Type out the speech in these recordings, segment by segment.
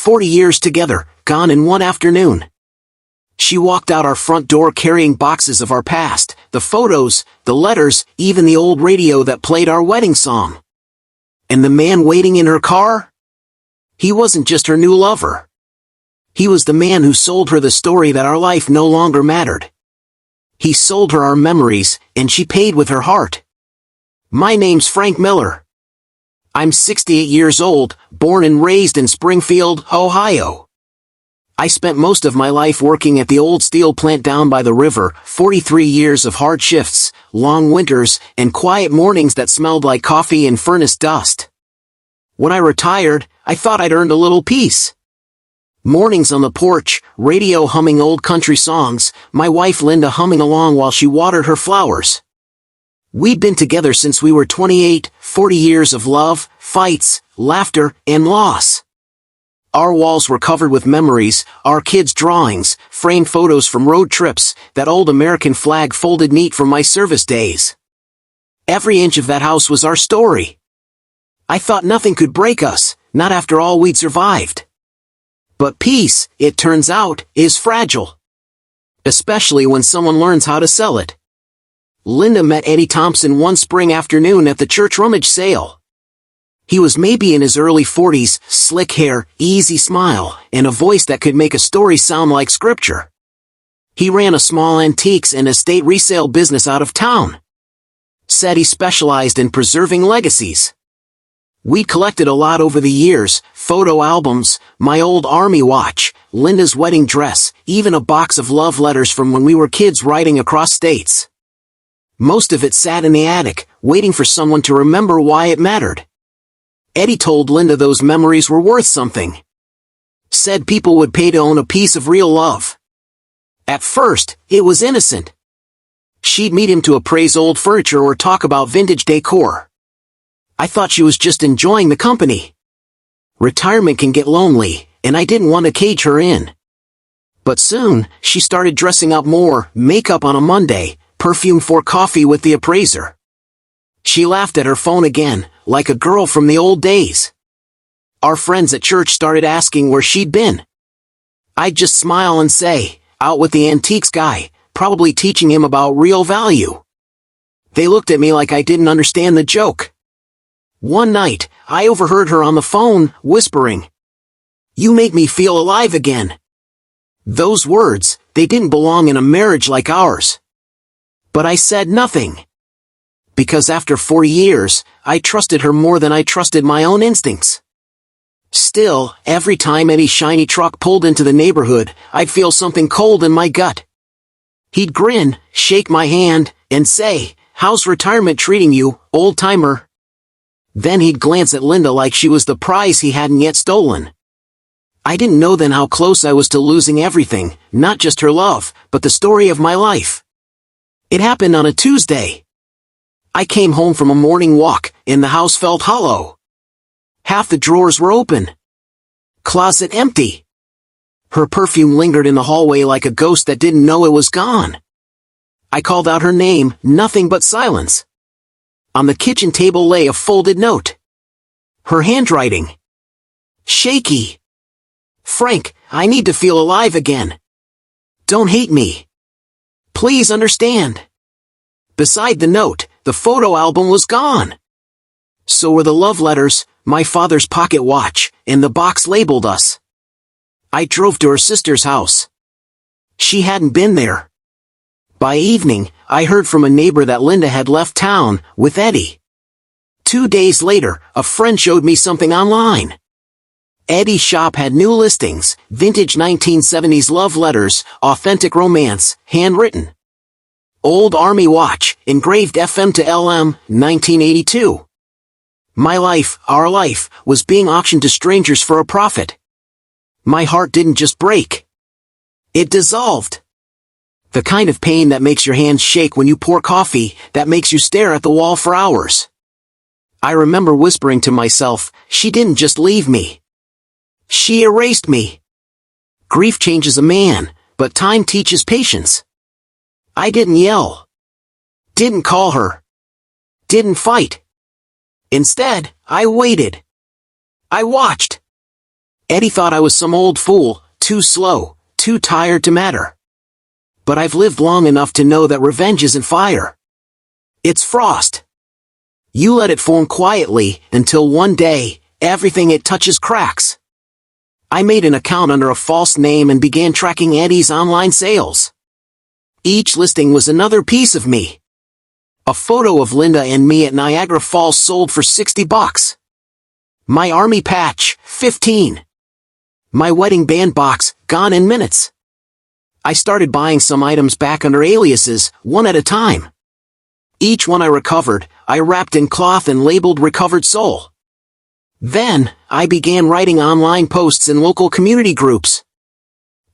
40 years together, gone in one afternoon. She walked out our front door carrying boxes of our past, the photos, the letters, even the old radio that played our wedding song. And the man waiting in her car? He wasn't just her new lover. He was the man who sold her the story that our life no longer mattered. He sold her our memories, and she paid with her heart. My name's Frank Miller. I'm 68 years old, born and raised in Springfield, Ohio. I spent most of my life working at the old steel plant down by the river, 43 years of hard shifts, long winters, and quiet mornings that smelled like coffee and furnace dust. When I retired, I thought I'd earned a little peace. Mornings on the porch, radio humming old country songs, my wife Linda humming along while she watered her flowers. We'd been together since we were 28, 40 years of love, fights, laughter, and loss. Our walls were covered with memories, our kids' drawings, framed photos from road trips, that old American flag folded neat from my service days. Every inch of that house was our story. I thought nothing could break us, not after all we'd survived. But peace, it turns out, is fragile. Especially when someone learns how to sell it. Linda met Eddie Thompson one spring afternoon at the church rummage sale. He was maybe in his early 40s, slick hair, easy smile, and a voice that could make a story sound like scripture. He ran a small antiques and estate resale business out of town. Said he specialized in preserving legacies. We'd collected a lot over the years, photo albums, my old army watch, Linda's wedding dress, even a box of love letters from when we were kids riding across states. Most of it sat in the attic, waiting for someone to remember why it mattered. Eddie told Linda those memories were worth something. Said people would pay to own a piece of real love. At first, it was innocent. She'd meet him to appraise old furniture or talk about vintage decor. I thought she was just enjoying the company. Retirement can get lonely, and I didn't want to cage her in. But soon, she started dressing up more, makeup on a Monday, perfume for coffee with the appraiser. She laughed at her phone again, like a girl from the old days. Our friends at church started asking where she'd been. I'd just smile and say, out with the antiques guy, probably teaching him about real value. They looked at me like I didn't understand the joke. One night, I overheard her on the phone, whispering, "You make me feel alive again." Those words, they didn't belong in a marriage like ours. But I said nothing. Because after 4 years, I trusted her more than I trusted my own instincts. Still, every time Eddie's shiny truck pulled into the neighborhood, I'd feel something cold in my gut. He'd grin, shake my hand, and say, "How's retirement treating you, old-timer?" Then he'd glance at Linda like she was the prize he hadn't yet stolen. I didn't know then how close I was to losing everything, not just her love, but the story of my life. It happened on a Tuesday. I came home from a morning walk, and the house felt hollow. Half the drawers were open. Closet empty. Her perfume lingered in the hallway like a ghost that didn't know it was gone. I called out her name, nothing but silence. On the kitchen table lay a folded note. Her handwriting. Shaky. "Frank, I need to feel alive again. Don't hate me. Please understand." Beside the note, the photo album was gone. So were the love letters, my father's pocket watch, and the box labeled us. I drove to her sister's house. She hadn't been there. By evening, I heard from a neighbor that Linda had left town, with Eddie. 2 days later, a friend showed me something online. Eddie's shop had new listings, vintage 1970s love letters, authentic romance, handwritten. Old Army watch, engraved FM to LM, 1982. My life, our life, was being auctioned to strangers for a profit. My heart didn't just break. It dissolved. The kind of pain that makes your hands shake when you pour coffee, that makes you stare at the wall for hours. I remember whispering to myself, she didn't just leave me. She erased me. Grief changes a man, but time teaches patience. I didn't yell. Didn't call her. Didn't fight. Instead, I waited. I watched. Eddie thought I was some old fool, too slow, too tired to matter. But I've lived long enough to know that revenge isn't fire. It's frost. You let it form quietly, until one day, everything it touches cracks. I made an account under a false name and began tracking Eddie's online sales. Each listing was another piece of me. A photo of Linda and me at Niagara Falls sold for $60. My army patch, $15. My wedding band box, gone in minutes. I started buying some items back under aliases, one at a time. Each one I recovered, I wrapped in cloth and labeled recovered soul. Then, I began writing online posts in local community groups.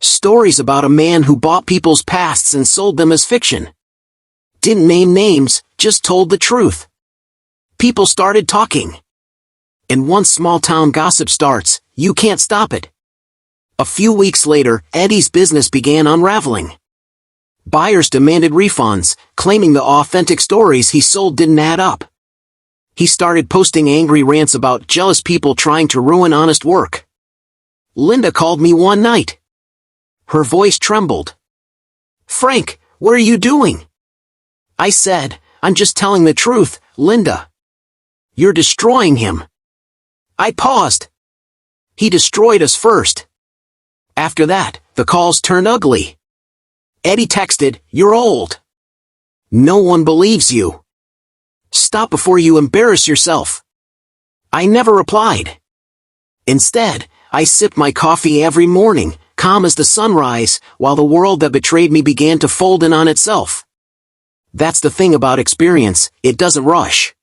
Stories about a man who bought people's pasts and sold them as fiction. Didn't name names, just told the truth. People started talking. And once small town gossip starts, you can't stop it. A few weeks later, Eddie's business began unraveling. Buyers demanded refunds, claiming the authentic stories he sold didn't add up. He started posting angry rants about jealous people trying to ruin honest work. Linda called me one night. Her voice trembled. "Frank, what are you doing?" I said, "I'm just telling the truth, Linda. You're destroying him." I paused. He destroyed us first. After that, the calls turned ugly. Eddie texted, "You're old. No one believes you. Stop before you embarrass yourself." I never replied. Instead, I sipped my coffee every morning, calm as the sunrise, while the world that betrayed me began to fold in on itself. That's the thing about experience, it doesn't rush.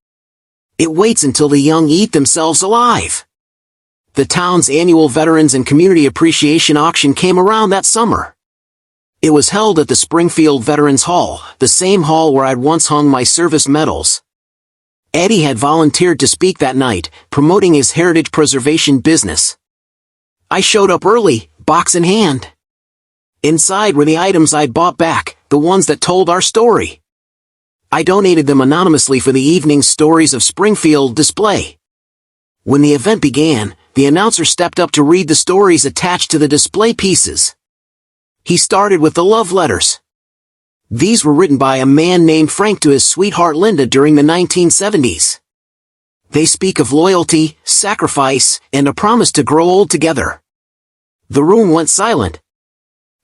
It waits until the young eat themselves alive. The town's annual Veterans and Community Appreciation Auction came around that summer. It was held at the Springfield Veterans Hall, the same hall where I'd once hung my service medals. Eddie had volunteered to speak that night, promoting his heritage preservation business. I showed up early, box in hand. Inside were the items I'd bought back, the ones that told our story. I donated them anonymously for the evening's Stories of Springfield display. When the event began, the announcer stepped up to read the stories attached to the display pieces. He started with the love letters. These were written by a man named Frank to his sweetheart Linda during the 1970s. They speak of loyalty, sacrifice, and a promise to grow old together. The room went silent.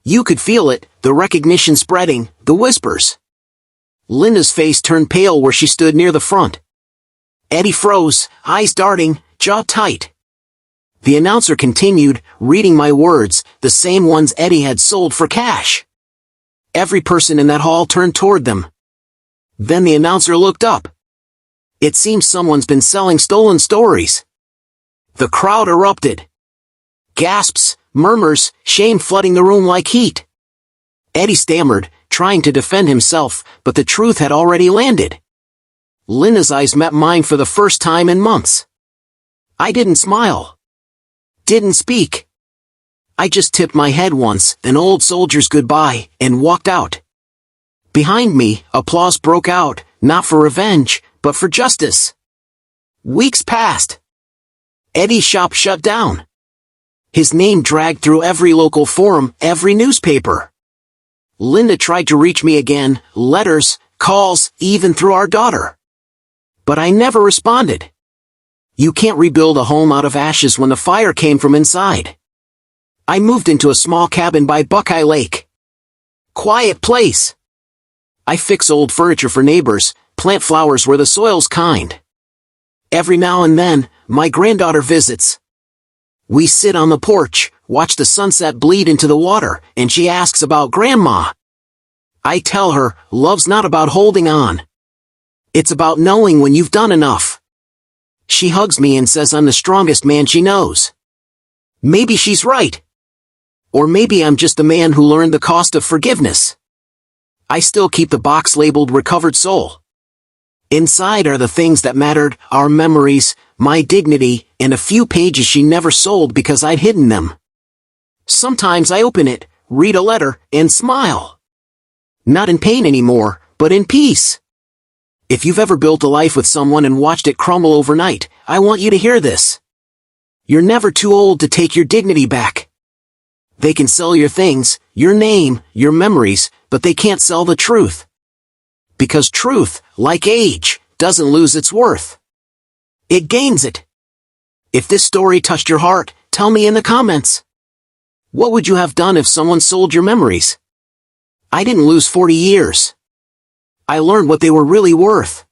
You could feel it, the recognition spreading, the whispers. Linda's face turned pale where she stood near the front. Eddie froze, eyes darting, jaw tight. The announcer continued, reading my words, the same ones Eddie had sold for cash. Every person in that hall turned toward them. Then the announcer looked up. It seems someone's been selling stolen stories. The crowd erupted. Gasps, murmurs, shame flooding the room like heat. Eddie stammered, trying to defend himself, but the truth had already landed. Linda's eyes met mine for the first time in months. I didn't smile. Didn't speak. I just tipped my head once, an old soldier's goodbye, and walked out. Behind me, applause broke out, not for revenge, but for justice. Weeks passed. Eddie's shop shut down. His name dragged through every local forum, every newspaper. Linda tried to reach me again, letters, calls, even through our daughter. But I never responded. You can't rebuild a home out of ashes when the fire came from inside. I moved into a small cabin by Buckeye Lake. Quiet place. I fix old furniture for neighbors, plant flowers where the soil's kind. Every now and then, my granddaughter visits. We sit on the porch, watch the sunset bleed into the water, and she asks about Grandma. I tell her, love's not about holding on. It's about knowing when you've done enough. She hugs me and says I'm the strongest man she knows. Maybe she's right. Or maybe I'm just the man who learned the cost of forgiveness. I still keep the box labeled Recovered Soul. Inside are the things that mattered, our memories, my dignity, and a few pages she never sold because I'd hidden them. Sometimes I open it, read a letter, and smile. Not in pain anymore, but in peace. If you've ever built a life with someone and watched it crumble overnight, I want you to hear this. You're never too old to take your dignity back. They can sell your things, your name, your memories, but they can't sell the truth. Because truth, like age, doesn't lose its worth. It gains it. If this story touched your heart, tell me in the comments. What would you have done if someone sold your memories? I didn't lose 40 years. I learned what they were really worth.